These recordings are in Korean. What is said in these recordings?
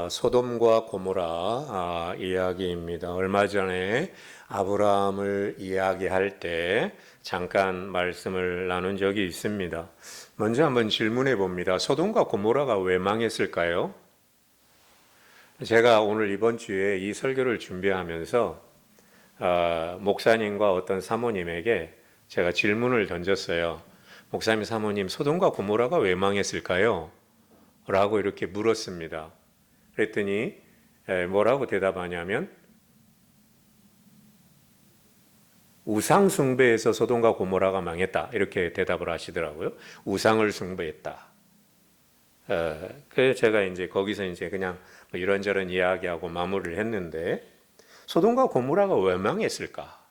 소돔과 고모라 이야기입니다. 얼마 전에 아브라함을 이야기할 때 잠깐 말씀을 나눈 적이 있습니다. 먼저 한번 질문해 봅니다. 소돔과 고모라가 왜 망했을까요? 제가 오늘 이번 주에 이 설교를 준비하면서 목사님과 어떤 사모님에게 제가 질문을 던졌어요. 목사님, 사모님, 소돔과 고모라가 왜 망했을까요? 라고 이렇게 물었습니다. 그랬더니 뭐라고 대답하냐면 우상 숭배에서 소돔과 고모라가 망했다, 이렇게 대답을 하시더라고요. 우상을 숭배했다. 그래서 제가 이제 거기서 이제 그냥 이런저런 이야기하고 마무리를 했는데, 소돔과 고모라가 왜 망했을까?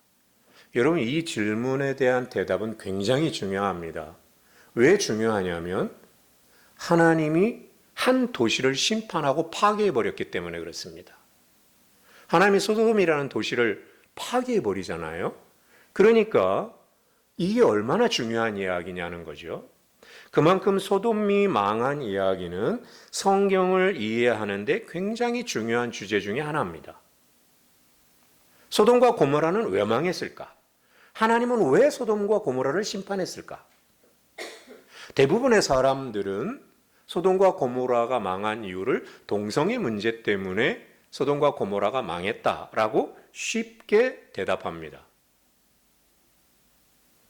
여러분, 이 질문에 대한 대답은 굉장히 중요합니다. 왜 중요하냐면 하나님이 한 도시를 심판하고 파괴해버렸기 때문에 그렇습니다. 하나님이 소돔이라는 도시를 파괴해버리잖아요. 그러니까 이게 얼마나 중요한 이야기냐는 거죠. 그만큼 소돔이 망한 이야기는 성경을 이해하는데 굉장히 중요한 주제 중에 하나입니다. 소돔과 고모라는 왜 망했을까? 하나님은 왜 소돔과 고모라를 심판했을까? 대부분의 사람들은 소돔과 고모라가 망한 이유를 동성애 문제 때문에 소돔과 고모라가 망했다라고 쉽게 대답합니다.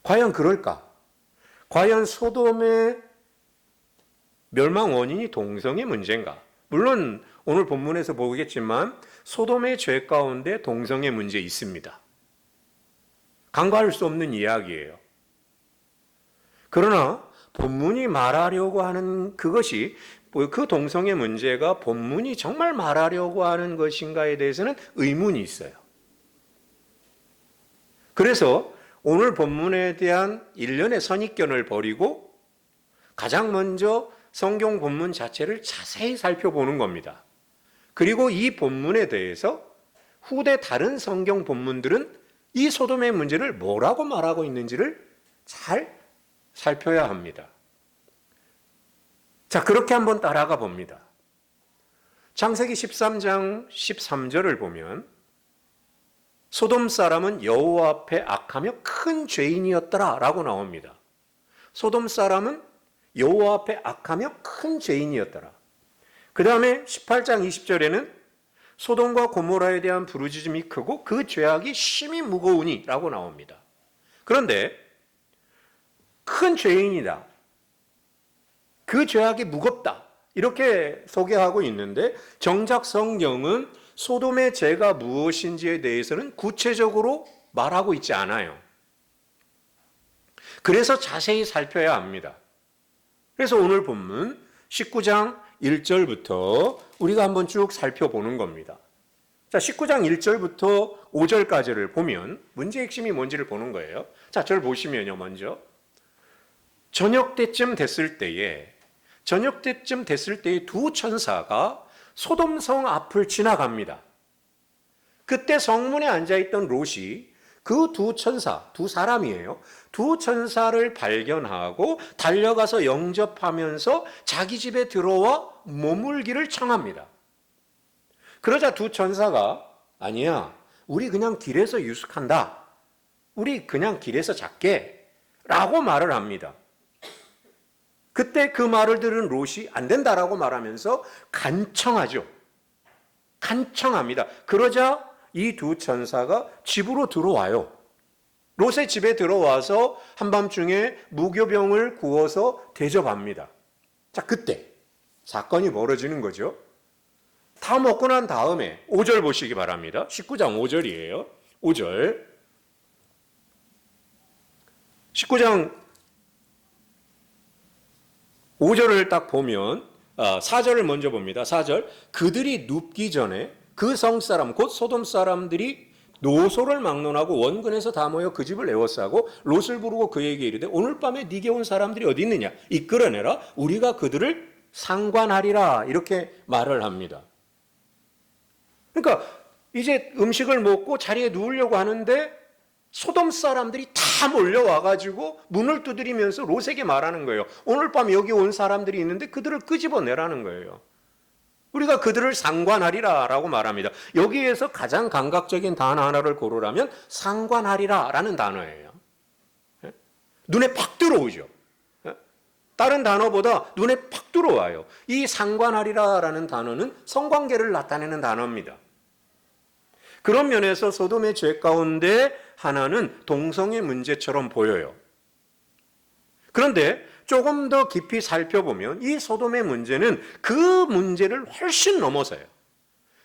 과연 그럴까? 과연 소돔의 멸망 원인이 동성애 문제인가? 물론 오늘 본문에서 보겠지만 소돔의 죄 가운데 동성애 문제 있습니다. 간과할 수 없는 이야기예요. 그러나 본문이 말하려고 하는 그것이, 그 동성애 문제가 본문이 정말 말하려고 하는 것인가에 대해서는 의문이 있어요. 그래서 오늘 본문에 대한 일련의 선입견을 버리고 가장 먼저 성경 본문 자체를 자세히 살펴보는 겁니다. 그리고 이 본문에 대해서 후대 다른 성경 본문들은 이 소돔의 문제를 뭐라고 말하고 있는지를 잘 살펴야 합니다. 자, 그렇게 한번 따라가 봅니다. 창세기 13장 13절을 보면 소돔 사람은 여호와 앞에 악하며 큰 죄인이었더라 라고 나옵니다. 소돔 사람은 여호와 앞에 악하며 큰 죄인이었더라. 그 다음에 18장 20절에는 소돔과 고모라에 대한 부르짖음이 크고 그 죄악이 심히 무거우니 라고 나옵니다. 그런데 큰 죄인이다, 그 죄악이 무겁다, 이렇게 소개하고 있는데 정작 성경은 소돔의 죄가 무엇인지에 대해서는 구체적으로 말하고 있지 않아요. 그래서 자세히 살펴야 합니다. 그래서 오늘 본문 19장 1절부터 우리가 한번 쭉 살펴보는 겁니다. 자, 19장 1절부터 5절까지를 보면 문제의 핵심이 뭔지를 보는 거예요. 자, 저를 보시면요, 먼저 저녁 때쯤 됐을 때에 두 천사가 소돔성 앞을 지나갑니다. 그때 성문에 앉아있던 롯이 그 두 사람이에요. 두 천사를 발견하고 달려가서 영접하면서 자기 집에 들어와 머물기를 청합니다. 그러자 두 천사가 아니야, 우리 그냥 길에서 유숙한다, 우리 그냥 길에서 잘게 라고 말을 합니다. 그때 그 말을 들은 롯이 안 된다라고 말하면서 간청하죠. 간청합니다. 그러자 이 두 천사가 집으로 들어와요. 롯의 집에 들어와서 한밤중에 무교병을 구워서 대접합니다. 자, 그때 사건이 벌어지는 거죠. 다 먹고 난 다음에 5절 보시기 바랍니다. 19장 5절이에요. 5절. 19장 5절을 딱 보면 4절을 먼저 봅니다. 4절. 그들이 눕기 전에 그 성사람 곧 소돔 사람들이 노소를 막론하고 원근에서 다 모여 그 집을 에워싸고 롯을 부르고 그에게 이르되 오늘 밤에 네게 온 사람들이 어디 있느냐, 이끌어내라, 우리가 그들을 상관하리라, 이렇게 말을 합니다. 그러니까 이제 음식을 먹고 자리에 누우려고 하는데 소돔 사람들이 다 몰려와가지고 문을 두드리면서 롯에게 말하는 거예요. 오늘 밤 여기 온 사람들이 있는데 그들을 끄집어내라는 거예요. 우리가 그들을 상관하리라라고 말합니다. 여기에서 가장 감각적인 단어 하나를 고르라면 상관하리라라는 단어예요. 눈에 팍 들어오죠. 다른 단어보다 눈에 팍 들어와요. 이 상관하리라라는 단어는 성관계를 나타내는 단어입니다. 그런 면에서 소돔의 죄 가운데 하나는 동성애 문제처럼 보여요. 그런데 조금 더 깊이 살펴보면 이 소돔의 문제는 그 문제를 훨씬 넘어서요.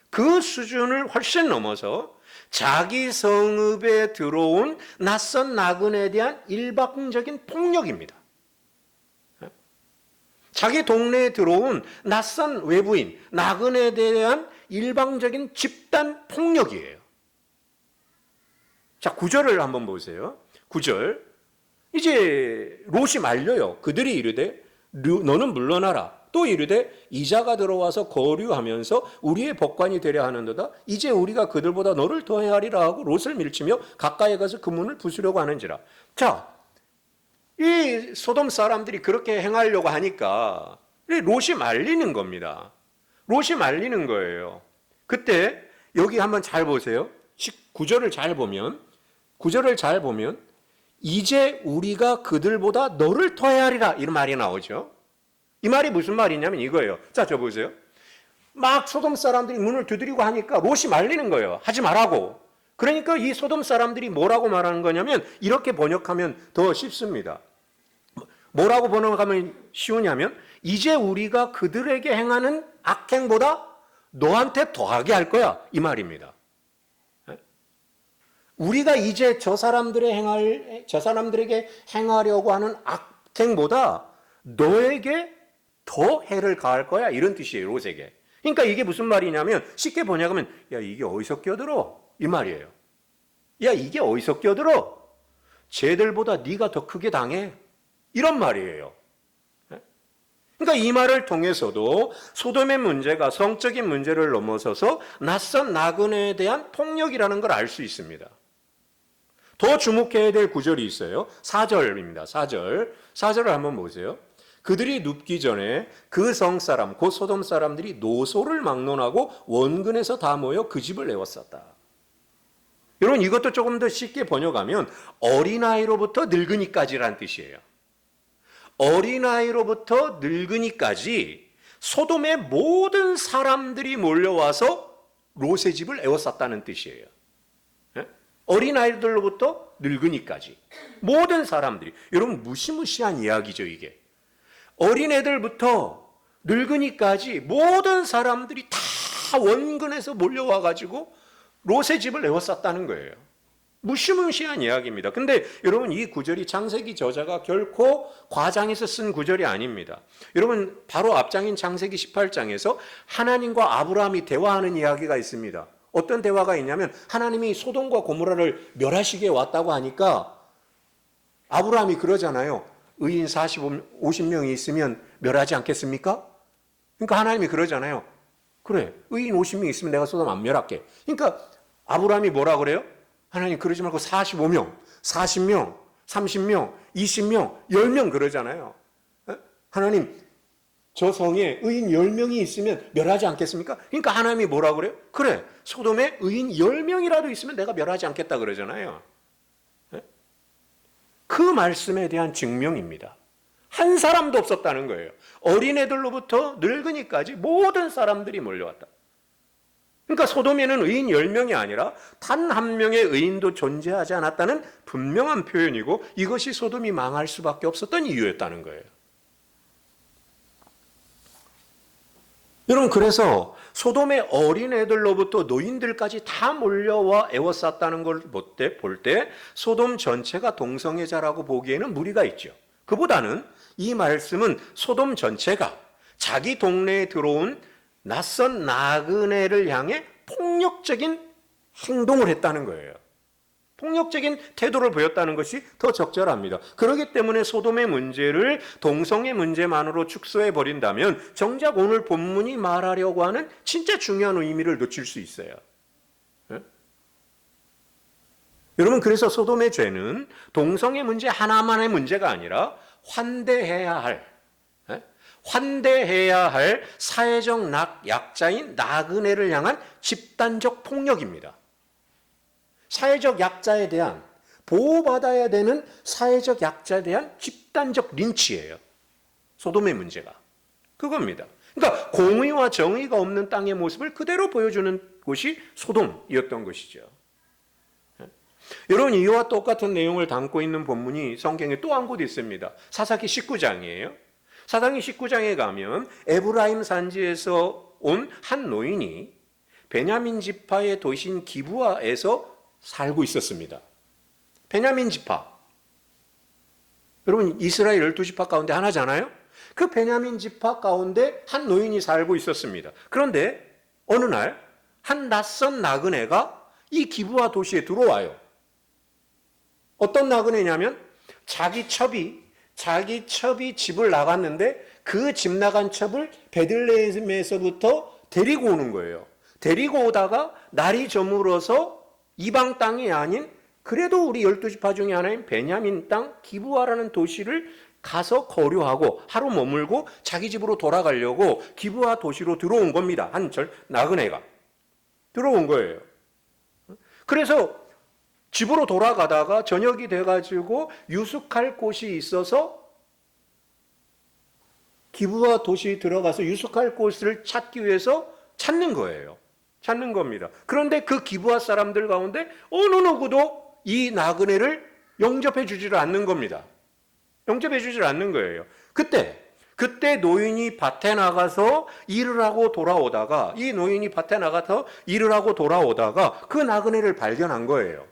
그 수준을 훨씬 넘어서 자기 성읍에 들어온 낯선 나그네에 대한 일방적인 폭력입니다. 자기 동네에 들어온 낯선 외부인, 나그네에 대한 일방적인 집단 폭력이에요. 자, 9절을 한번 보세요. 9절. 이제 롯이 말려요. 그들이 이르되 너는 물러나라. 또 이르되 이자가 들어와서 거류하면서 우리의 법관이 되려 하는도다. 이제 우리가 그들보다 너를 더해하리라 하고 롯을 밀치며 가까이 가서 그 문을 부수려고 하는지라. 자, 이 소돔 사람들이 그렇게 행하려고 하니까 롯이 말리는 겁니다. 롯이 말리는 거예요. 그때 여기 한번 잘 보세요. 9절을 잘 보면 이제 우리가 그들보다 너를 더해하리라 이런 말이 나오죠. 이 말이 무슨 말이냐면 이거예요. 자, 저 보세요. 막 소돔 사람들이 문을 두드리고 하니까 롯이 말리는 거예요. 하지 말라고. 그러니까 이 소돔 사람들이 뭐라고 말하는 거냐면 이렇게 번역하면 더 쉽습니다. 뭐라고 번역하면 쉬우냐면 이제 우리가 그들에게 행하는 악행보다 너한테 더하게 할 거야 이 말입니다. 우리가 이제 저 사람들에게 행하려고 하는 악행보다 너에게 더 해를 가할 거야 이런 뜻이에요. 롯에게. 그러니까 이게 무슨 말이냐면 쉽게 번역하면 야 이게 어디서 껴들어 이 말이에요. 야 이게 어디서 껴들어 쟤들보다 네가 더 크게 당해 이런 말이에요. 그러니까 이 말을 통해서도 소돔의 문제가 성적인 문제를 넘어서서 낯선 나그네에 대한 폭력이라는 걸 알 수 있습니다. 더 주목해야 될 구절이 있어요. 4절입니다. 4절을 한번 보세요. 그들이 눕기 전에 그 성사람 곧 소돔 사람들이 노소를 막론하고 원근에서 다 모여 그 집을 내었었다. 여러분 이것도 조금 더 쉽게 번역하면 어린아이로부터 늙은이까지라는 뜻이에요. 어린아이로부터 늙은이까지 소돔의 모든 사람들이 몰려와서 롯의 집을 에워쌌다는 뜻이에요. 어린아이들로부터 늙은이까지 모든 사람들이. 여러분 무시무시한 이야기죠 이게. 어린애들부터 늙은이까지 모든 사람들이 다 원근에서 몰려와가지고 롯의 집을 에워쌌다는 거예요. 무시무시한 이야기입니다. 근데 여러분 이 구절이 창세기 저자가 결코 과장해서 쓴 구절이 아닙니다. 여러분 바로 앞장인 창세기 18장에서 하나님과 아브라함이 대화하는 이야기가 있습니다. 어떤 대화가 있냐면 하나님이 소돔과 고모라를 멸하시게 왔다고 하니까 아브라함이 그러잖아요. 의인 50명이 있으면 멸하지 않겠습니까? 그러니까 하나님이 그러잖아요. 그래 의인 50명 있으면 내가 소돔 안 멸할게. 그러니까 아브라함이 뭐라 그래요? 하나님 그러지 말고 45명, 40명, 30명, 20명, 10명 그러잖아요. 하나님 저 성에 의인 10명이 있으면 멸하지 않겠습니까? 그러니까 하나님이 뭐라 그래요? 그래 소돔에 의인 10명이라도 있으면 내가 멸하지 않겠다 그러잖아요. 그 말씀에 대한 증명입니다. 한 사람도 없었다는 거예요. 어린애들로부터 늙은이까지 모든 사람들이 몰려왔다. 그러니까 소돔에는 의인 10명이 아니라 단 한 명의 의인도 존재하지 않았다는 분명한 표현이고 이것이 소돔이 망할 수밖에 없었던 이유였다는 거예요. 여러분 그래서 소돔의 어린애들로부터 노인들까지 다 몰려와 에워쌌다는 걸 볼 때 소돔 전체가 동성애자라고 보기에는 무리가 있죠. 그보다는 이 말씀은 소돔 전체가 자기 동네에 들어온 낯선 나그네를 향해 폭력적인 행동을 했다는 거예요. 폭력적인 태도를 보였다는 것이 더 적절합니다. 그렇기 때문에 소돔의 문제를 동성애 문제만으로 축소해 버린다면 정작 오늘 본문이 말하려고 하는 진짜 중요한 의미를 놓칠 수 있어요. 여러분 그래서 소돔의 죄는 동성애 문제 하나만의 문제가 아니라 환대해야 할 환대해야 할 사회적 약자인 나그네를 향한 집단적 폭력입니다. 사회적 약자에 대한, 보호받아야 되는 사회적 약자에 대한 집단적 린치예요. 소돔의 문제가. 그겁니다. 그러니까 공의와 정의가 없는 땅의 모습을 그대로 보여주는 곳이 소돔이었던 것이죠. 여러분, 이와 똑같은 내용을 담고 있는 본문이 성경에 또 한 곳 있습니다. 사사기 19장이에요. 사사기 19장에 가면 에브라임 산지에서 온 한 노인이 베냐민 지파의 도시인 기브아에서 살고 있었습니다. 베냐민 지파. 여러분, 이스라엘 12지파 가운데 하나잖아요. 그 베냐민 지파 가운데 한 노인이 살고 있었습니다. 그런데 어느 날 한 낯선 나그네가 이 기브아 도시에 들어와요. 어떤 나그네냐면 자기 첩이 집을 나갔는데 그 집 나간 첩을 베들레헴에서부터 데리고 오는 거예요. 데리고 오다가 날이 저물어서 이방 땅이 아닌 그래도 우리 12지파 중에 하나인 베냐민 땅 기브아라는 도시를 가서 거류하고 하루 머물고 자기 집으로 돌아가려고 기브아 도시로 들어온 겁니다. 한 나그네가 들어온 거예요. 그래서 집으로 돌아가다가 저녁이 돼가지고 유숙할 곳이 있어서 기브아 도시에 들어가서 유숙할 곳을 찾기 위해서 찾는 거예요. 찾는 겁니다. 그런데 그 기브아 사람들 가운데 어느 누구도 이 나그네를 영접해 주지를 않는 겁니다. 영접해 주지를 않는 거예요. 그때 노인이 밭에 나가서 일을 하고 돌아오다가 그 나그네를 발견한 거예요.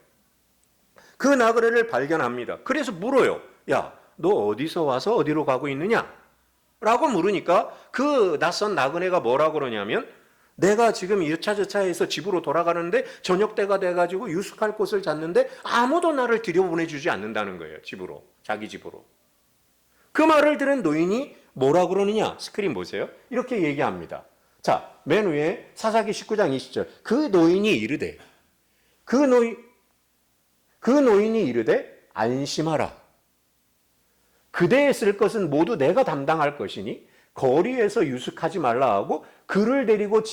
그 나그네를 발견합니다. 그래서 물어요. 야, 너 어디서 와서 어디로 가고 있느냐? 라고 물으니까 그 낯선 나그네가 뭐라고 그러냐면 내가 지금 여차저차해서 집으로 돌아가는데 저녁 때가 돼가지고 유숙할 곳을 찾는데 아무도 나를 들여보내주지 않는다는 거예요. 집으로. 자기 집으로. 그 말을 들은 노인이 뭐라고 그러느냐? 스크린 보세요. 이렇게 얘기합니다. 자, 맨 위에 사사기 19장 20절. 그 노인이 이르되 안심하라. 그대의 쓸 것은 모두 내가 담당할 것이니 거리에서 유숙하지 말라 하고 그를 데리고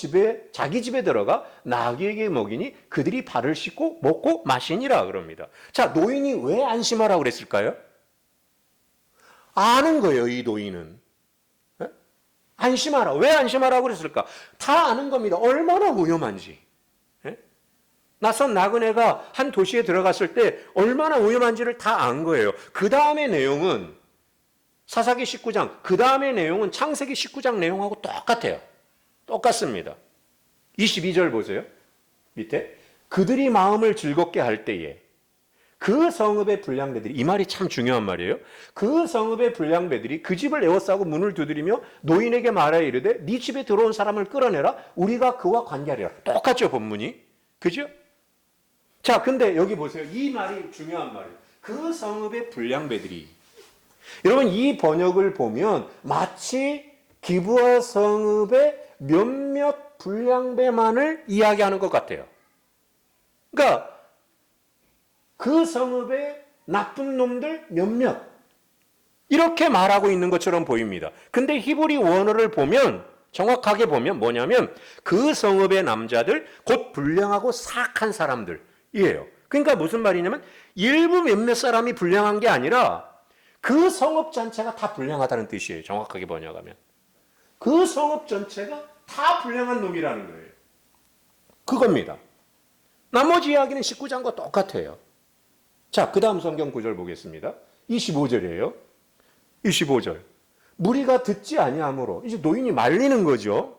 자기 집에 들어가 나귀에게 먹이니 그들이 발을 씻고 먹고 마시니라 그럽니다. 자, 노인이 왜 안심하라고 그랬을까요? 아는 거예요, 이 노인은. 안심하라. 왜 안심하라고 그랬을까? 다 아는 겁니다. 얼마나 위험한지. 낯선 나그네가 한 도시에 들어갔을 때 얼마나 위험한지를 다 안 거예요. 그 다음의 내용은 사사기 19장, 그 다음의 내용은 창세기 19장 내용하고 똑같아요. 똑같습니다. 22절 보세요. 밑에. 그들이 마음을 즐겁게 할 때에 그 성읍의 불량배들이, 이 말이 참 중요한 말이에요. 그 성읍의 불량배들이 그 집을 에워싸고 문을 두드리며 노인에게 말하여 이르되 네 집에 들어온 사람을 끌어내라. 우리가 그와 관계하리라. 똑같죠, 본문이. 그죠? 자, 근데 여기 보세요. 이 말이 중요한 말이에요. 그 성읍의 불량배들이. 여러분, 이 번역을 보면 마치 기브아 성읍의 몇몇 불량배만을 이야기하는 것 같아요. 그러니까 그 성읍의 나쁜 놈들 몇몇 이렇게 말하고 있는 것처럼 보입니다. 근데 히브리 원어를 보면 정확하게 보면 뭐냐면 그 성읍의 남자들 곧 불량하고 사악한 사람들이에요. 그러니까 무슨 말이냐면 일부 몇몇 사람이 불량한 게 아니라 그 성읍 전체가 다 불량하다는 뜻이에요. 정확하게 번역하면. 그 성읍 전체가 다 불량한 놈이라는 거예요. 그겁니다. 나머지 이야기는 19장과 똑같아요. 자, 그 다음 성경 구절 보겠습니다. 25절이에요. 25절. 무리가 듣지 아니하므로, 이제 노인이 말리는 거죠.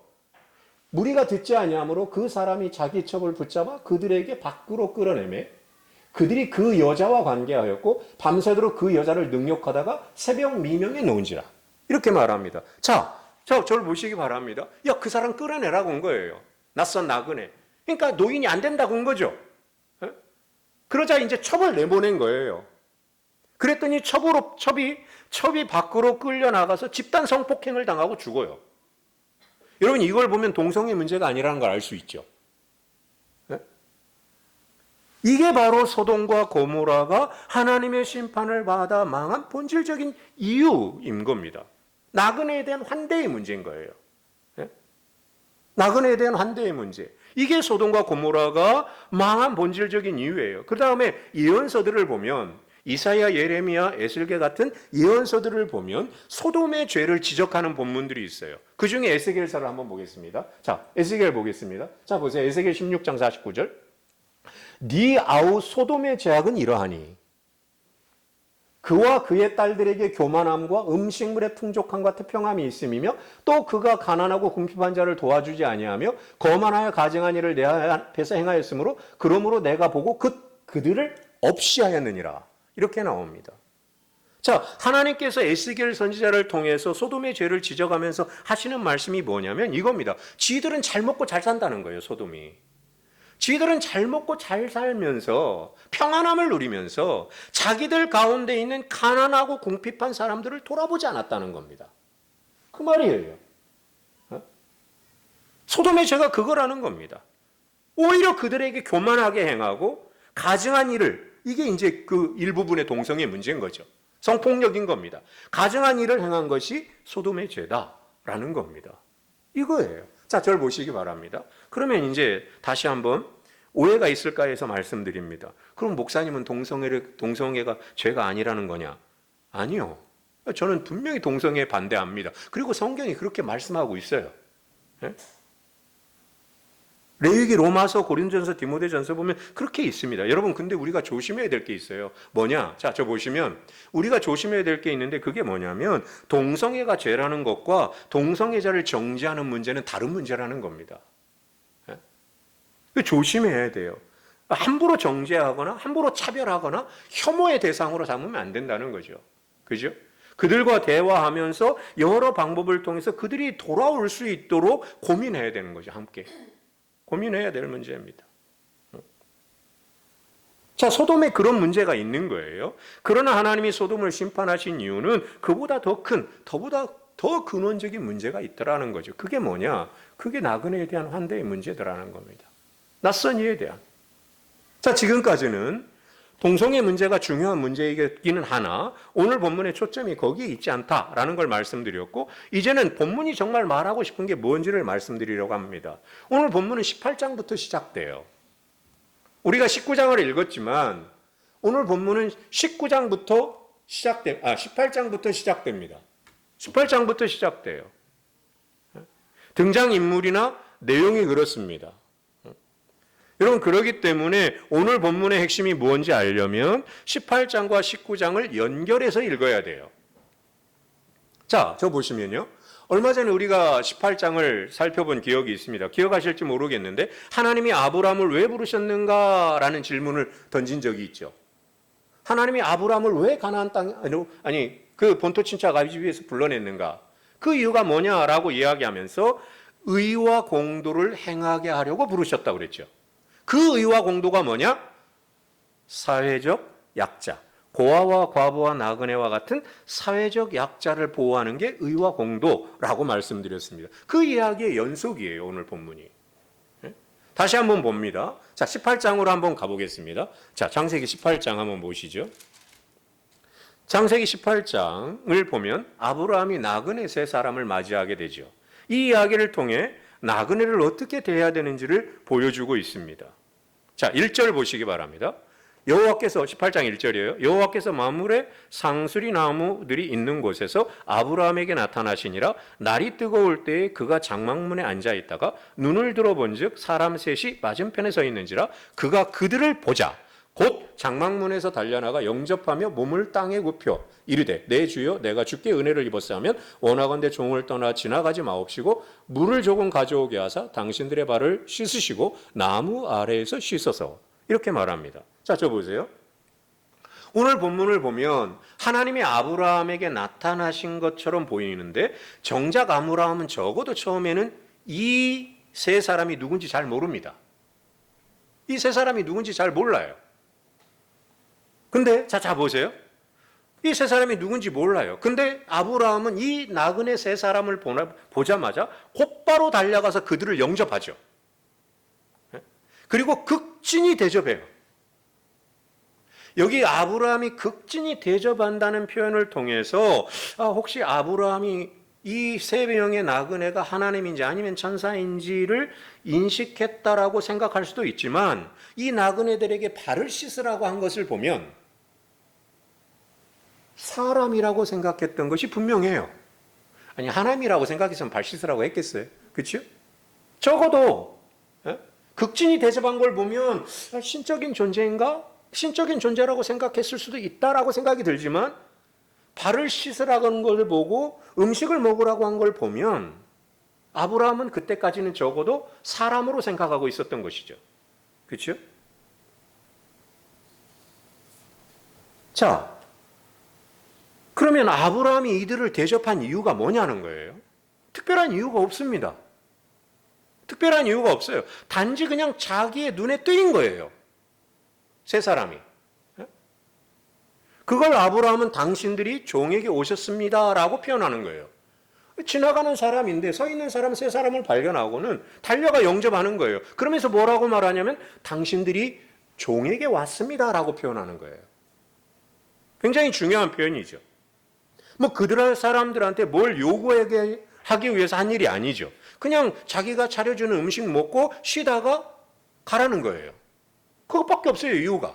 무리가 듣지 아니하므로 그 사람이 자기 첩을 붙잡아 그들에게 밖으로 끌어내매 그들이 그 여자와 관계하였고 밤새도록 그 여자를 능욕하다가 새벽 미명에 놓은지라. 이렇게 말합니다. 자, 저를 보시기 바랍니다. 야, 그 사람 끌어내라고 온 거예요. 낯선 나그네. 그러니까 노인이 안 된다고 온 거죠. 그러자 이제 첩을 내보낸 거예요. 그랬더니 첩이 밖으로 끌려나가서 집단 성폭행을 당하고 죽어요. 여러분, 이걸 보면 동성애 문제가 아니라는 걸 알 수 있죠. 이게 바로 소돔과 고모라가 하나님의 심판을 받아 망한 본질적인 이유인 겁니다. 나그네에 대한 환대의 문제인 거예요. 예? 나그네에 대한 환대의 문제. 이게 소돔과 고모라가 망한 본질적인 이유예요. 그 다음에 예언서들을 보면 이사야, 예레미야, 에스겔 같은 예언서들을 보면 소돔의 죄를 지적하는 본문들이 있어요. 그 중에 에스겔서를 한번 보겠습니다. 자, 에스겔 보겠습니다. 자, 보세요. 에스겔 16장 49절. 네 아우 소돔의 죄악은 이러하니 그와 그의 딸들에게 교만함과 음식물의 풍족함과 태평함이 있음이며 또 그가 가난하고 궁핍한 자를 도와주지 아니하며 거만하여 가증한 일을 내 앞에서 행하였으므로 그러므로 내가 보고 그들을 없이 하였느니라. 이렇게 나옵니다. 자, 하나님께서 에스겔 선지자를 통해서 소돔의 죄를 지적하면서 하시는 말씀이 뭐냐면 이겁니다. 지들은 잘 먹고 잘 산다는 거예요, 소돔이. 지들은 잘 먹고 잘 살면서 평안함을 누리면서 자기들 가운데 있는 가난하고 궁핍한 사람들을 돌아보지 않았다는 겁니다. 그 말이에요. 소돔의 죄가 그거라는 겁니다. 오히려 그들에게 교만하게 행하고 가증한 일을, 이게 이제 그 일부분의 동성의 문제인 거죠. 성폭력인 겁니다. 가증한 일을 행한 것이 소돔의 죄다라는 겁니다. 이거예요. 자, 저를 보시기 바랍니다. 그러면 이제 다시 한번 오해가 있을까 해서 말씀드립니다. 그럼 목사님은 동성애가 죄가 아니라는 거냐? 아니요. 저는 분명히 동성애에 반대합니다. 그리고 성경이 그렇게 말씀하고 있어요. 예? 레위기, 로마서, 고린도전서, 디모데전서 보면 그렇게 있습니다. 여러분, 근데 우리가 조심해야 될 게 있어요. 뭐냐? 자, 저 보시면 우리가 조심해야 될 게 있는데 그게 뭐냐면 동성애가 죄라는 것과 동성애자를 정죄하는 문제는 다른 문제라는 겁니다. 조심해야 돼요. 함부로 정죄하거나 함부로 차별하거나 혐오의 대상으로 삼으면 안 된다는 거죠. 그죠? 그들과 대화하면서 여러 방법을 통해서 그들이 돌아올 수 있도록 고민해야 되는 거죠. 함께. 고민해야 될 문제입니다. 자, 소돔에 그런 문제가 있는 거예요. 그러나 하나님이 소돔을 심판하신 이유는 그보다 더 큰, 더 근원적인 문제가 있더라는 거죠. 그게 뭐냐? 그게 나그네에 대한 환대의 문제더라는 겁니다. 낯선 이에 대한. 자, 지금까지는 동성애 문제가 중요한 문제이기는 하나 오늘 본문의 초점이 거기에 있지 않다라는 걸 말씀드렸고 이제는 본문이 정말 말하고 싶은 게 뭔지를 말씀드리려고 합니다. 오늘 본문은 18장부터 시작돼요. 우리가 19장을 읽었지만 오늘 본문은 18장부터 시작됩니다. 18장부터 시작돼요. 등장인물이나 내용이 그렇습니다. 여러분, 그렇기 때문에 오늘 본문의 핵심이 뭔지 알려면 18장과 19장을 연결해서 읽어야 돼요. 자, 저 보시면요. 얼마 전에 우리가 18장을 살펴본 기억이 있습니다. 기억하실지 모르겠는데 하나님이 아브라함을 왜 부르셨는가? 라는 질문을 던진 적이 있죠. 하나님이 아브라함을 왜 가나안 그 본토 친척 아비 집에서 불러냈는가? 그 이유가 뭐냐라고 이야기하면서 의와 공도를 행하게 하려고 부르셨다고 그랬죠. 그 의와 공도가 뭐냐? 사회적 약자, 고아와 과부와 나그네와 같은 사회적 약자를 보호하는 게 의와 공도라고 말씀드렸습니다. 그 이야기의 연속이에요, 오늘 본문이. 다시 한번 봅니다. 자, 18장으로 한번 가보겠습니다. 자, 창세기 18장 한번 보시죠. 창세기 18장을 보면 아브라함이 나그네 세 사람을 맞이하게 되죠. 이 이야기를 통해 나그네를 어떻게 대해야 되는지를 보여주고 있습니다. 자, 1절 보시기 바랍니다. 여호와께서 18장 1절이에요. 여호와께서 만물의 상수리 나무들이 있는 곳에서 아브라함에게 나타나시니라. 날이 뜨거울 때에 그가 장막문에 앉아 있다가 눈을 들어본즉 사람 셋이 맞은편에 서 있는지라. 그가 그들을 보자 곧 장막문에서 달려나가 영접하며 몸을 땅에 굽혀 이르되 내 주여 내가 주께 은혜를 입었사하면 원하건대 종을 떠나 지나가지 마옵시고 물을 조금 가져오게 하사 당신들의 발을 씻으시고 나무 아래에서 씻어서 이렇게 말합니다. 자, 저 보세요. 오늘 본문을 보면 하나님이 아브라함에게 나타나신 것처럼 보이는데 정작 아브라함은 적어도 처음에는 이 세 사람이 누군지 잘 모릅니다. 이 세 사람이 누군지 잘 몰라요. 근데 자 보세요. 이 세 사람이 누군지 몰라요. 근데 아브라함은 이 나그네 세 사람을 보자마자 곧바로 달려가서 그들을 영접하죠. 그리고 극진히 대접해요. 여기 아브라함이 극진히 대접한다는 표현을 통해서 혹시 아브라함이 이 세 명의 나그네가 하나님인지 아니면 천사인지를 인식했다라고 생각할 수도 있지만 이 나그네들에게 발을 씻으라고 한 것을 보면 사람이라고 생각했던 것이 분명해요. 아니 하나님이라고 생각해서 발 씻으라고 했겠어요? 그렇죠? 적어도 극진히 대접한 걸 보면 신적인 존재인가? 신적인 존재라고 생각했을 수도 있다라고 생각이 들지만 발을 씻으라고 하는 걸 보고 음식을 먹으라고 한 걸 보면 아브라함은 그때까지는 적어도 사람으로 생각하고 있었던 것이죠. 그렇죠? 자, 그러면 아브라함이 이들을 대접한 이유가 뭐냐는 거예요. 특별한 이유가 없습니다. 특별한 이유가 없어요. 단지 그냥 자기의 눈에 띄인 거예요. 세 사람이. 그걸 아브라함은 당신들이 종에게 오셨습니다 라고 표현하는 거예요. 지나가는 사람인데 서 있는 사람 세 사람을 발견하고는 달려가 영접하는 거예요. 그러면서 뭐라고 말하냐면 당신들이 종에게 왔습니다 라고 표현하는 거예요. 굉장히 중요한 표현이죠. 뭐 그들 사람들한테 뭘 요구하기 위해서 한 일이 아니죠. 그냥 자기가 차려주는 음식 먹고 쉬다가 가라는 거예요. 그것밖에 없어요, 이유가.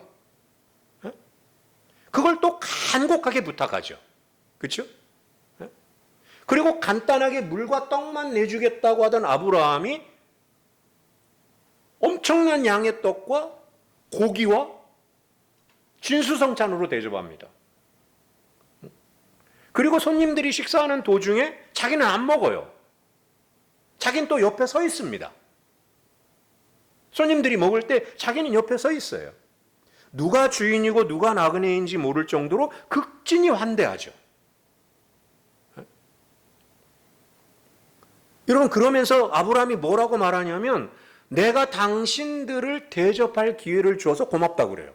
그걸 또 간곡하게 부탁하죠. 그렇죠? 그리고 간단하게 물과 떡만 내주겠다고 하던 아브라함이 엄청난 양의 떡과 고기와 진수성찬으로 대접합니다. 그리고 손님들이 식사하는 도중에 자기는 안 먹어요. 자기는 또 옆에 서 있습니다. 손님들이 먹을 때 자기는 옆에 서 있어요. 누가 주인이고 누가 나그네인지 모를 정도로 극진히 환대하죠. 여러분, 그러면서 아브라함이 뭐라고 말하냐면 내가 당신들을 대접할 기회를 주어서 고맙다고 그래요.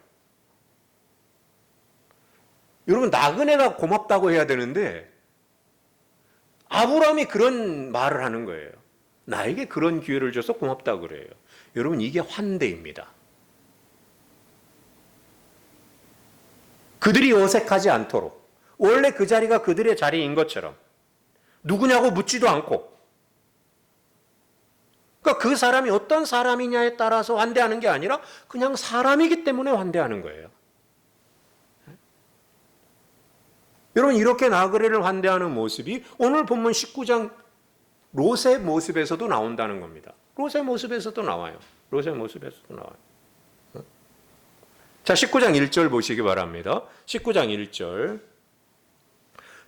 여러분, 나그네가 고맙다고 해야 되는데 아브라함이 그런 말을 하는 거예요. 나에게 그런 기회를 줘서 고맙다고 그래요. 여러분, 이게 환대입니다. 그들이 어색하지 않도록 원래 그 자리가 그들의 자리인 것처럼 누구냐고 묻지도 않고, 그러니까 그 사람이 어떤 사람이냐에 따라서 환대하는 게 아니라 그냥 사람이기 때문에 환대하는 거예요. 여러분, 이렇게 나그네를 환대하는 모습이 오늘 본문 19장 롯의 모습에서도 나온다는 겁니다. 롯의 모습에서도 나와요. 롯의 모습에서도 나와요. 자, 19장 1절 보시기 바랍니다. 19장 1절.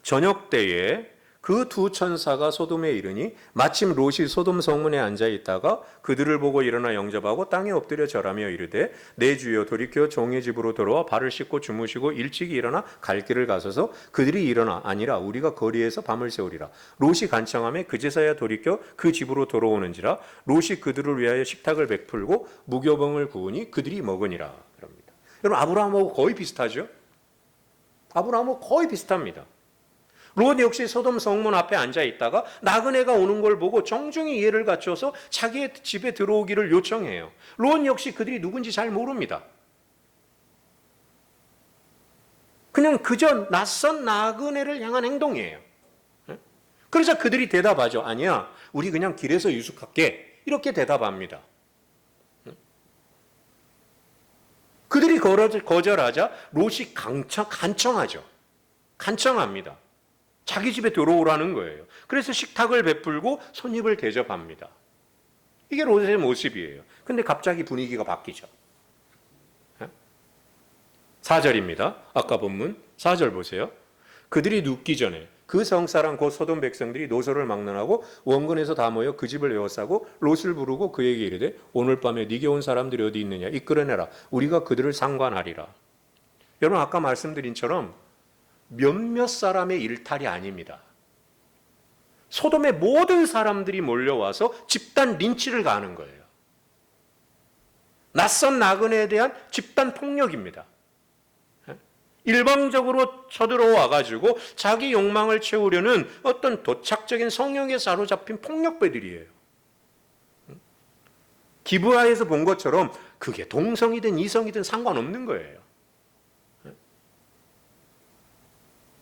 저녁 때에 그 두 천사가 소돔에 이르니 마침 롯이 소돔 성문에 앉아 있다가 그들을 보고 일어나 영접하고 땅에 엎드려 절하며 이르되 내 주여 돌이켜 종의 집으로 돌아와 발을 씻고 주무시고 일찍이 일어나 갈 길을 가소서. 그들이 일어나 아니라 우리가 거리에서 밤을 새우리라. 롯이 간청하며 그제서야 돌이켜 그 집으로 돌아오는지라. 롯이 그들을 위하여 식탁을 베풀고 무교병을 구우니 그들이 먹으니라. 그럽니다. 여러분, 아브라함하고 거의 비슷하죠? 아브라함하고 거의 비슷합니다. 롯 역시 소돔 성문 앞에 앉아 있다가 나그네가 오는 걸 보고 정중히 이해를 갖춰서 자기의 집에 들어오기를 요청해요. 롯 역시 그들이 누군지 잘 모릅니다. 그냥 그저 낯선 나그네를 향한 행동이에요. 그래서 그들이 대답하죠. 아니야, 우리 그냥 길에서 유숙할게. 이렇게 대답합니다. 그들이 거절하자 롯이 간청하죠. 간청합니다. 자기 집에 들어오라는 거예요. 그래서 식탁을 베풀고 손님을 대접합니다. 이게 롯의 모습이에요. 근데 갑자기 분위기가 바뀌죠. 4절입니다. 아까 본문 4절 보세요. 그들이 눕기 전에 그 성사람 곧 소돔 백성들이 노소를 막론하고 원근에서 다 모여 그 집을 에워싸고 롯을 부르고 그에게 이르되 오늘 밤에 네게 온 사람들이 어디 있느냐 이끌어내라. 우리가 그들을 상관하리라. 여러분, 아까 말씀드린 처럼 몇몇 사람의 일탈이 아닙니다. 소돔의 모든 사람들이 몰려와서 집단 린치를 가하는 거예요. 낯선 나그네에 대한 집단 폭력입니다. 일방적으로 쳐들어와 가지고 자기 욕망을 채우려는 어떤 도착적인 성욕에 사로잡힌 폭력배들이에요. 기브아에서 본 것처럼 그게 동성이든 이성이든 상관없는 거예요.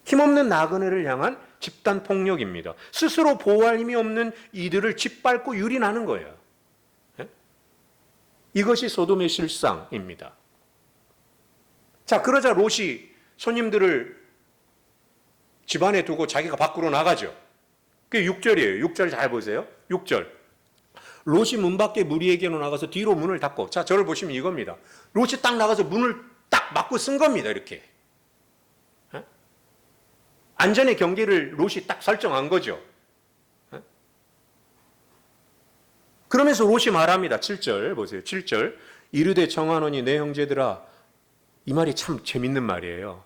힘없는 나그네를 향한 집단 폭력입니다. 스스로 보호할 힘이 없는 이들을 짓밟고 유린하는 거예요. 예? 이것이 소돔의 실상입니다. 자, 그러자 롯이 손님들을 집안에 두고 자기가 밖으로 나가죠. 그게 6절이에요. 6절 잘 보세요. 6절. 롯이 문 밖에 무리에게로 나가서 뒤로 문을 닫고, 자, 저를 보시면 이겁니다. 롯이 딱 나가서 문을 딱 막고 쓴 겁니다. 이렇게. 에? 안전의 경계를 롯이 딱 설정한 거죠. 에? 그러면서 롯이 말합니다. 7절 보세요. 7절. 이르되 청하노니 내 형제들아. 이 말이 참 재밌는 말이에요.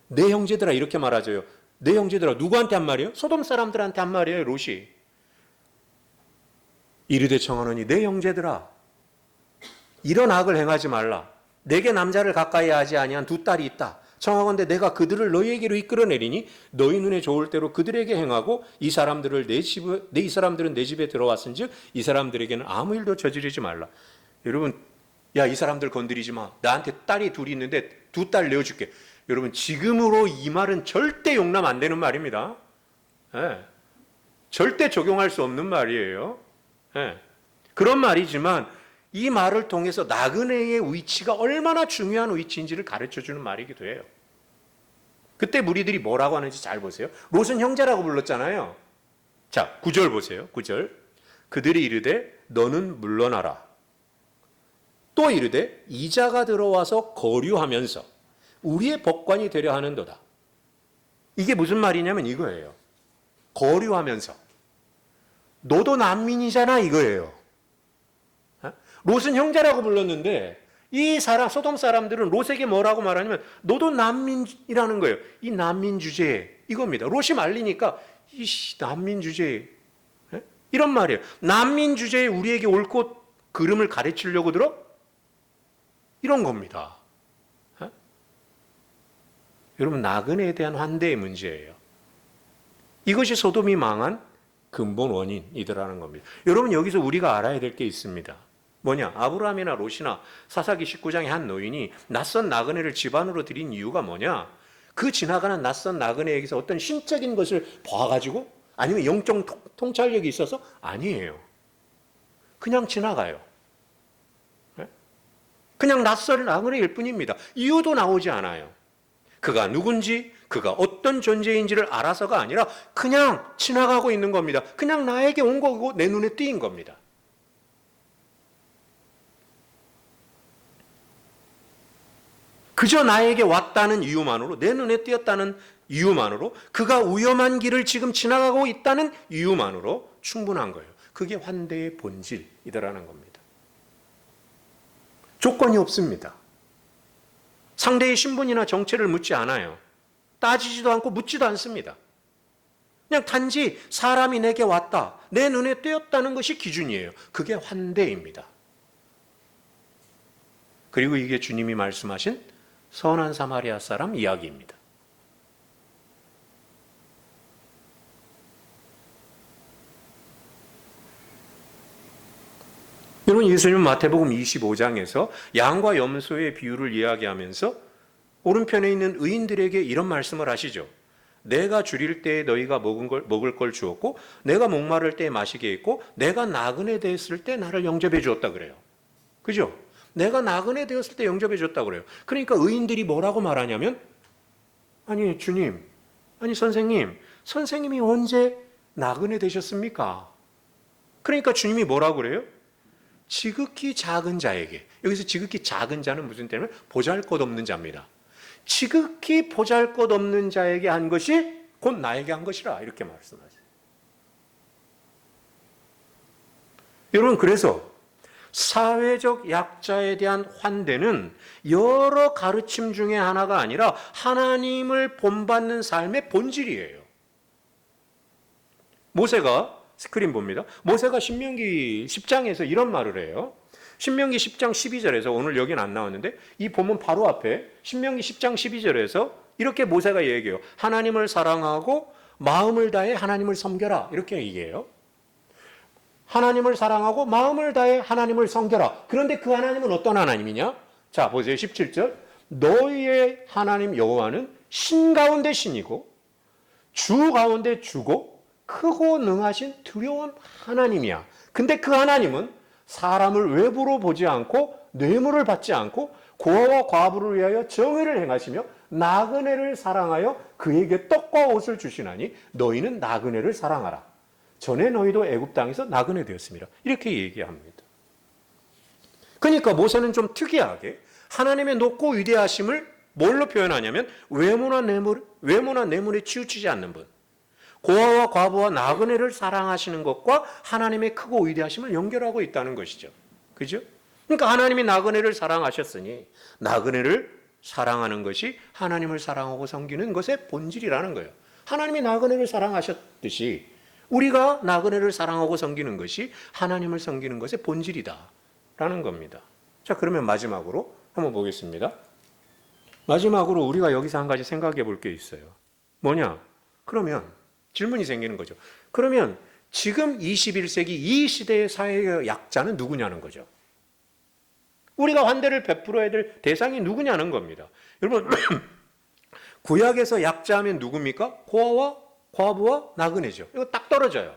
내 형제들아 이렇게 말하죠. 내 형제들아 누구한테 한 말이에요? 소돔 사람들한테 한 말이에요. 롯이. 이르되 청하노니 내 형제들아 이런 악을 행하지 말라. 내게 남자를 가까이 하지 아니한 두 딸이 있다. 청하건대 내가 그들을 너희에게로 이끌어내리니 너희 눈에 좋을 대로 그들에게 행하고 이 사람들은 내 집에 들어왔은즉 이 사람들에게는 아무 일도 저지르지 말라. 여러분, 야, 이 사람들 건드리지 마. 나한테 딸이 둘이 있는데 두 딸 내어줄게. 여러분, 지금으로 이 말은 절대 용납 안 되는 말입니다. 예. 절대 적용할 수 없는 말이에요. 예. 그런 말이지만 이 말을 통해서 나그네의 위치가 얼마나 중요한 위치인지를 가르쳐주는 말이기도 해요. 그때 무리들이 뭐라고 하는지 잘 보세요. 롯은 형제라고 불렀잖아요. 자, 9절 보세요. 9절. 그들이 이르되 너는 물러나라. 또 이르되 이자가 들어와서 거류하면서 우리의 법관이 되려 하는도다. 이게 무슨 말이냐면 이거예요. 거류하면서. 너도 난민이잖아 이거예요. 롯은 형제라고 불렀는데 이 사람 소돔 사람들은 롯에게 뭐라고 말하냐면 너도 난민이라는 거예요. 이 난민 주제에 이겁니다. 롯이 말리니까 이 난민 주제에 이런 말이에요. 난민 주제에 우리에게 옳고 그름을 가르치려고 들어? 이런 겁니다. 여러분, 나그네에 대한 환대의 문제예요. 이것이 소돔이 망한 근본 원인이더라는 겁니다. 여러분, 여기서 우리가 알아야 될 게 있습니다. 뭐냐? 아브라함이나 롯이나 사사기 19장의 한 노인이 낯선 나그네를 집안으로 들인 이유가 뭐냐? 그 지나가는 낯선 나그네에게서 어떤 신적인 것을 봐가지고 아니면 영적 통찰력이 있어서 아니에요. 그냥 지나가요. 그냥 낯선 나그네일 뿐입니다. 이유도 나오지 않아요. 그가 누군지, 그가 어떤 존재인지를 알아서가 아니라 그냥 지나가고 있는 겁니다. 그냥 나에게 온 거고 내 눈에 띄인 겁니다. 그저 나에게 왔다는 이유만으로, 내 눈에 띄었다는 이유만으로, 그가 위험한 길을 지금 지나가고 있다는 이유만으로 충분한 거예요. 그게 환대의 본질이더라는 겁니다. 조건이 없습니다. 상대의 신분이나 정체를 묻지 않아요. 따지지도 않고 묻지도 않습니다. 그냥 단지 사람이 내게 왔다, 내 눈에 띄었다는 것이 기준이에요. 그게 환대입니다. 그리고 이게 주님이 말씀하신 선한 사마리아 사람 이야기입니다. 여러분, 예수님은 마태복음 25장에서 양과 염소의 비유를 이야기하면서 오른편에 있는 의인들에게 이런 말씀을 하시죠. 내가 줄일 때에 너희가 먹을 걸 주었고 내가 목마를 때에 마시게 했고 내가 나그네 되었을 때 나를 영접해 주었다 그래요. 그죠? 내가 나그네 되었을 때 영접해 줬다 그래요. 그러니까 의인들이 뭐라고 말하냐면 아니 주님, 아니 선생님이 언제 나그네 되셨습니까? 그러니까 주님이 뭐라고 그래요? 지극히 작은 자에게, 여기서 지극히 작은 자는 무슨 때냐면 보잘것없는 자입니다. 지극히 보잘것없는 자에게 한 것이 곧 나에게 한 것이라 이렇게 말씀하세요. 여러분, 그래서 사회적 약자에 대한 환대는 여러 가르침 중에 하나가 아니라 하나님을 본받는 삶의 본질이에요. 모세가 스크린 봅니다. 모세가 신명기 10장에서 이런 말을 해요. 신명기 10장 12절에서 오늘 여기는 안 나왔는데 이 본문 바로 앞에 신명기 10장 12절에서 이렇게 모세가 얘기해요. 하나님을 사랑하고 마음을 다해 하나님을 섬겨라. 이렇게 얘기해요. 하나님을 사랑하고 마음을 다해 하나님을 섬겨라. 그런데 그 하나님은 어떤 하나님이냐? 자, 보세요. 17절. 너희의 하나님 여호와는 신 가운데 신이고 주 가운데 주고 크고 능하신 두려운 하나님이야. 근데 그 하나님은 사람을 외부로 보지 않고 뇌물을 받지 않고 고아와 과부를 위하여 정의를 행하시며 나그네를 사랑하여 그에게 떡과 옷을 주시나니 너희는 나그네를 사랑하라. 전에 너희도 애굽 땅에서 나그네 되었습니다. 이렇게 얘기합니다. 그러니까 모세는 좀 특이하게 하나님의 높고 위대하심을 뭘로 표현하냐면 외모나 뇌물에 치우치지 않는 분, 고아와 과부와 나그네를 사랑하시는 것과 하나님의 크고 위대하심을 연결하고 있다는 것이죠. 그죠? 그러니까 하나님이 나그네를 사랑하셨으니 나그네를 사랑하는 것이 하나님을 사랑하고 섬기는 것의 본질이라는 거예요. 하나님이 나그네를 사랑하셨듯이 우리가 나그네를 사랑하고 섬기는 것이 하나님을 섬기는 것의 본질이다라는 겁니다. 자, 그러면 마지막으로 한번 보겠습니다. 마지막으로 우리가 여기서 한 가지 생각해 볼 게 있어요. 뭐냐? 그러면 질문이 생기는 거죠. 그러면 지금 21세기 이 시대의 사회의 약자는 누구냐는 거죠. 우리가 환대를 베풀어야 될 대상이 누구냐는 겁니다. 여러분, 구약에서 약자하면 누굽니까? 고아와 과부와 나그네죠. 이거 딱 떨어져요.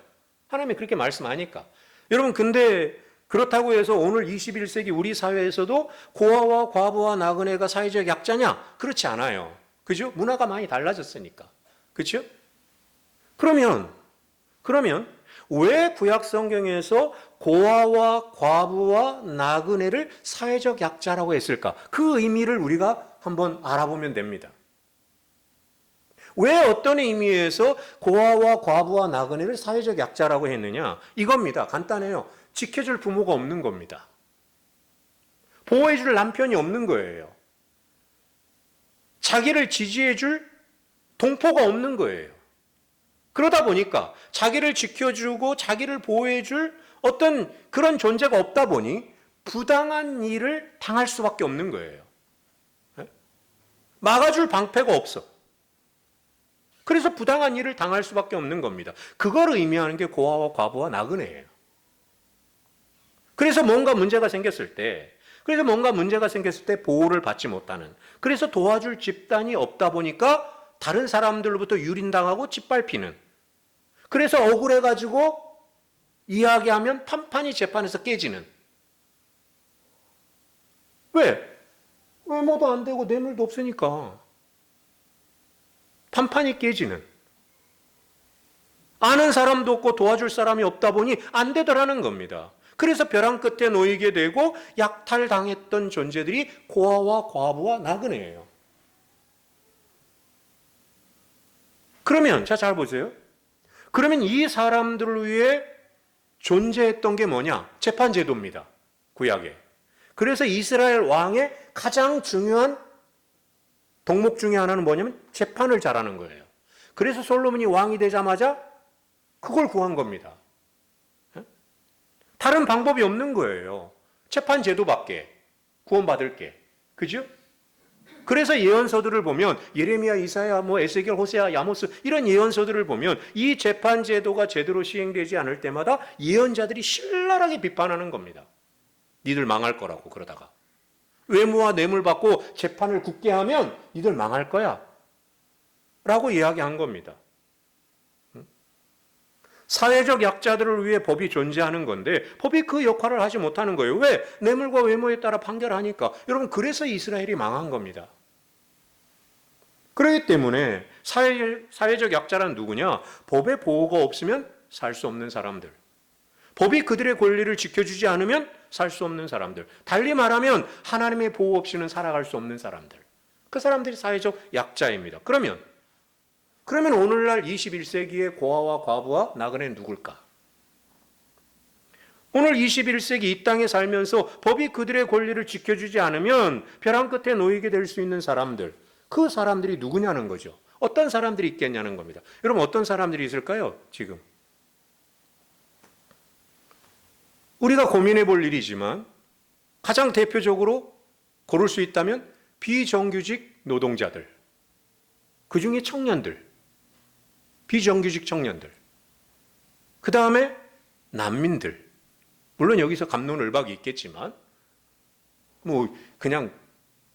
하나님이 그렇게 말씀하니까. 여러분, 근데 그렇다고 해서 오늘 21세기 우리 사회에서도 고아와 과부와 나그네가 사회적 약자냐? 그렇지 않아요. 그죠? 문화가 많이 달라졌으니까. 그죠? 그러면 왜 구약 성경에서 고아와 과부와 나그네를 사회적 약자라고 했을까? 그 의미를 우리가 한번 알아보면 됩니다. 왜 어떤 의미에서 고아와 과부와 나그네를 사회적 약자라고 했느냐? 이겁니다. 간단해요. 지켜줄 부모가 없는 겁니다. 보호해줄 남편이 없는 거예요. 자기를 지지해줄 동포가 없는 거예요. 그러다 보니까 자기를 지켜주고 자기를 보호해줄 어떤 그런 존재가 없다 보니 부당한 일을 당할 수밖에 없는 거예요. 막아줄 방패가 없어. 그래서 부당한 일을 당할 수밖에 없는 겁니다. 그걸 의미하는 게 고아와 과부와 나그네예요. 그래서 뭔가 문제가 생겼을 때 보호를 받지 못하는, 그래서 도와줄 집단이 없다 보니까 다른 사람들로부터 유린당하고 짓밟히는, 그래서 억울해가지고 이야기하면 판판이 재판에서 깨지는. 왜? 외모도 안 되고 뇌물도 없으니까. 판판이 깨지는. 아는 사람도 없고 도와줄 사람이 없다 보니 안 되더라는 겁니다. 그래서 벼랑 끝에 놓이게 되고 약탈당했던 존재들이 고아와 과부와 나그네예요. 그러면 잘 보세요. 그러면 이 사람들을 위해 존재했던 게 뭐냐? 재판제도입니다. 구약에. 그래서 이스라엘 왕의 가장 중요한 덕목 중에 하나는 뭐냐면 재판을 잘하는 거예요. 그래서 솔로몬이 왕이 되자마자 그걸 구한 겁니다. 다른 방법이 없는 거예요. 재판제도밖에 구원받을 게. 그죠? 그래서 예언서들을 보면 예레미야, 이사야, 에스겔, 호세아, 야모스 이런 예언서들을 보면 이 재판제도가 제대로 시행되지 않을 때마다 예언자들이 신랄하게 비판하는 겁니다. 니들 망할 거라고 그러다가. 외모와 뇌물 받고 재판을 굳게 하면 니들 망할 거야 라고 이야기한 겁니다. 사회적 약자들을 위해 법이 존재하는 건데 법이 그 역할을 하지 못하는 거예요. 왜? 뇌물과 외모에 따라 판결하니까. 여러분, 그래서 이스라엘이 망한 겁니다. 그렇기 때문에 사회적 약자란 누구냐? 법의 보호가 없으면 살 수 없는 사람들. 법이 그들의 권리를 지켜주지 않으면 살 수 없는 사람들. 달리 말하면 하나님의 보호 없이는 살아갈 수 없는 사람들. 그 사람들이 사회적 약자입니다. 그러면 오늘날 21세기의 고아와 과부와 나그네는 누굴까? 오늘 21세기 이 땅에 살면서 법이 그들의 권리를 지켜주지 않으면 벼랑 끝에 놓이게 될 수 있는 사람들, 그 사람들이 누구냐는 거죠. 어떤 사람들이 있겠냐는 겁니다. 여러분, 어떤 사람들이 있을까요? 지금 우리가 고민해 볼 일이지만 가장 대표적으로 고를 수 있다면 비정규직 노동자들, 그 중에 청년들, 비정규직 청년들, 그 다음에 난민들. 물론 여기서 갑론을박이 있겠지만 그냥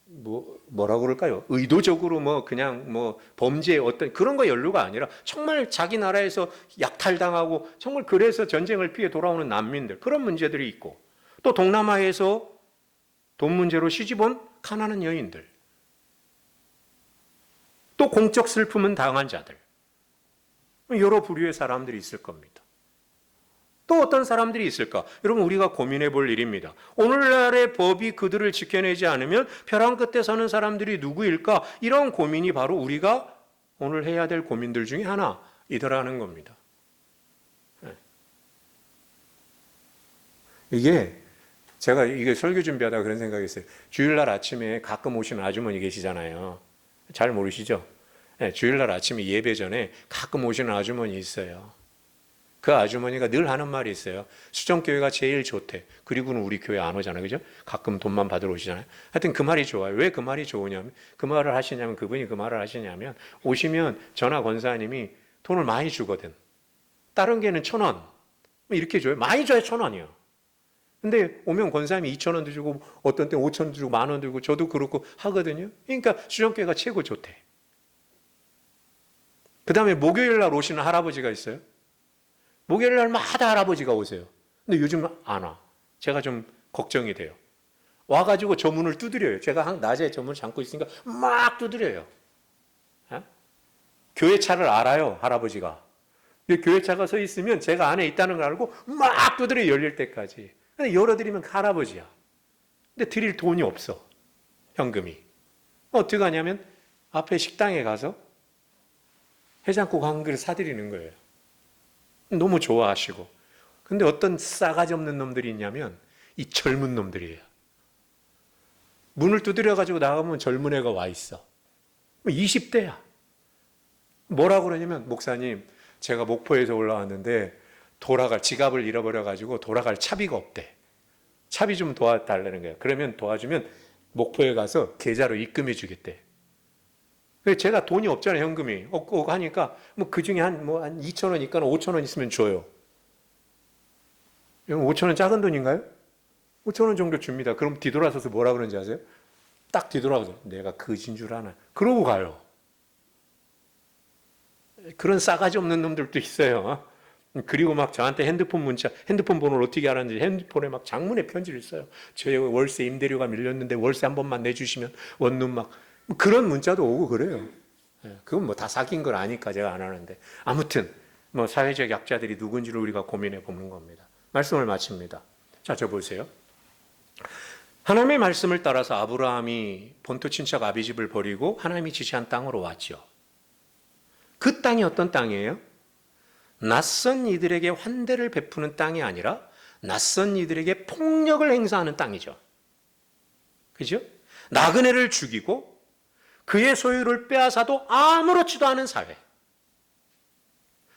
뭐라고 그럴까요? 의도적으로 그냥 범죄 어떤 그런 거 연루가 아니라 정말 자기 나라에서 약탈당하고 정말 그래서 전쟁을 피해 돌아오는 난민들 그런 문제들이 있고 또 동남아에서 돈 문제로 시집온 가난한 여인들 또 공적 슬픔은 당한 자들 여러 부류의 사람들이 있을 겁니다. 또 어떤 사람들이 있을까? 여러분 우리가 고민해 볼 일입니다. 오늘날의 법이 그들을 지켜내지 않으면 벼랑 끝에 서는 사람들이 누구일까? 이런 고민이 바로 우리가 오늘 해야 될 고민들 중에 하나이더라는 겁니다. 제가 설교 준비하다가 그런 생각이 있어요. 주일날 아침에 가끔 오시는 아주머니 계시잖아요. 잘 모르시죠? 주일날 아침에 예배 전에 가끔 오시는 아주머니 있어요. 그 아주머니가 늘 하는 말이 있어요. 수정교회가 제일 좋대. 그리고는 우리 교회 안 오잖아요. 그죠? 가끔 돈만 받으러 오시잖아요. 하여튼 그 말이 좋아요. 왜 그 말이 좋으냐면, 그분이 그 말을 하시냐면, 오시면 전하 권사님이 돈을 많이 주거든. 다른 교회는 1,000원. 이렇게 줘요. 많이 줘야 1,000원이요. 근데 오면 권사님이 2,000원도 주고, 어떤 때 5,000원도 주고, 10,000원도 주고, 저도 그렇고 하거든요. 그러니까 수정교회가 최고 좋대. 그 다음에 목요일 날 오시는 할아버지가 있어요. 목요일 날마다 할아버지가 오세요. 근데 요즘 안 와. 제가 좀 걱정이 돼요. 와가지고 저 문을 두드려요. 제가 낮에 저 문을 잠고 있으니까 막 두드려요. 교회 차를 알아요, 할아버지가. 교회 차가 서 있으면 제가 안에 있다는 걸 알고 막 두드려요, 열릴 때까지. 근데 열어드리면 할아버지야. 근데 드릴 돈이 없어, 현금이. 어떻게 하냐면 앞에 식당에 가서 해장국 한 그릇 사드리는 거예요. 너무 좋아하시고. 근데 어떤 싸가지 없는 놈들이 있냐면 이 젊은 놈들이에요. 문을 두드려가지고 나가면 젊은 애가 와 있어. 20대야. 뭐라고 그러냐면, 목사님, 제가 목포에서 올라왔는데 지갑을 잃어버려가지고 돌아갈 차비가 없대. 차비 좀 도와달라는 거예요. 그러면 도와주면 목포에 가서 계좌로 입금해 주겠대. 제가 돈이 없잖아요, 현금이. 없고 하니까, 그 중에 한 2,000원 있거나 5,000원 있으면 줘요. 5,000원 작은 돈인가요? 5,000원 정도 줍니다. 그럼 뒤돌아서서 뭐라 그러는지 아세요? 딱 뒤돌아서 내가 거진 줄 아나. 그러고 가요. 그런 싸가지 없는 놈들도 있어요. 그리고 막 저한테 핸드폰 번호를 어떻게 알았는지 핸드폰에 막 장문의 편지를 써요. 저 월세 임대료가 밀렸는데 월세 한 번만 내주시면 원룸 그런 문자도 오고 그래요. 그건 다 사귄 걸 아니까 제가 안 하는데. 아무튼 사회적 약자들이 누군지를 우리가 고민해 보는 겁니다. 말씀을 마칩니다. 자, 저 보세요. 하나님의 말씀을 따라서 아브라함이 본토 친척 아비집을 버리고 하나님이 지시한 땅으로 왔죠. 그 땅이 어떤 땅이에요? 낯선 이들에게 환대를 베푸는 땅이 아니라 낯선 이들에게 폭력을 행사하는 땅이죠. 그죠? 나그네를 죽이고 그의 소유를 빼앗아도 아무렇지도 않은 사회.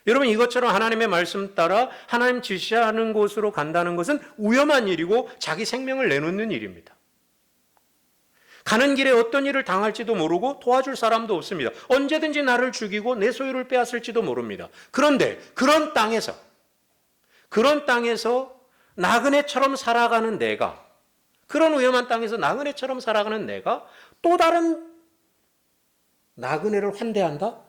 여러분, 이것처럼 하나님의 말씀 따라 하나님 지시하는 곳으로 간다는 것은 위험한 일이고 자기 생명을 내놓는 일입니다. 가는 길에 어떤 일을 당할지도 모르고 도와줄 사람도 없습니다. 언제든지 나를 죽이고 내 소유를 빼앗을지도 모릅니다. 그런데 그런 땅에서 나그네처럼 살아가는 내가, 그런 위험한 땅에서 나그네처럼 살아가는 내가 또 다른 나그네를 환대한다?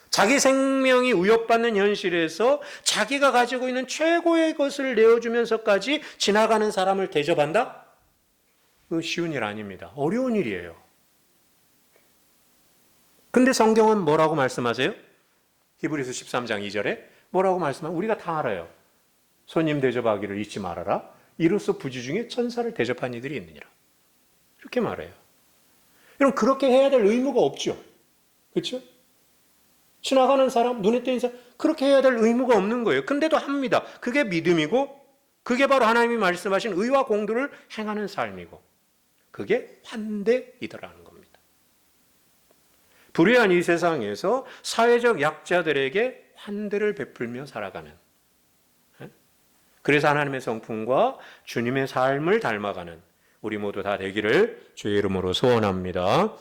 자기 생명이 위협받는 현실에서 자기가 가지고 있는 최고의 것을 내어주면서까지 지나가는 사람을 대접한다? 그거 쉬운 일 아닙니다. 어려운 일이에요. 근데 성경은 뭐라고 말씀하세요? 히브리서 13장 2절에 뭐라고 말씀하세요? 우리가 다 알아요. 손님 대접하기를 잊지 말아라. 이로써 부지 중에 천사를 대접한 이들이 있느니라. 이렇게 말해요. 여러분, 그렇게 해야 될 의무가 없죠. 그렇죠? 지나가는 사람, 눈에 띄는 사람, 그렇게 해야 될 의무가 없는 거예요. 근데도 합니다. 그게 믿음이고, 그게 바로 하나님이 말씀하신 의와 공도를 행하는 삶이고, 그게 환대이더라는 겁니다. 불의한 이 세상에서 사회적 약자들에게 환대를 베풀며 살아가는, 그래서 하나님의 성품과 주님의 삶을 닮아가는 우리 모두 다 되기를 주의 이름으로 소원합니다.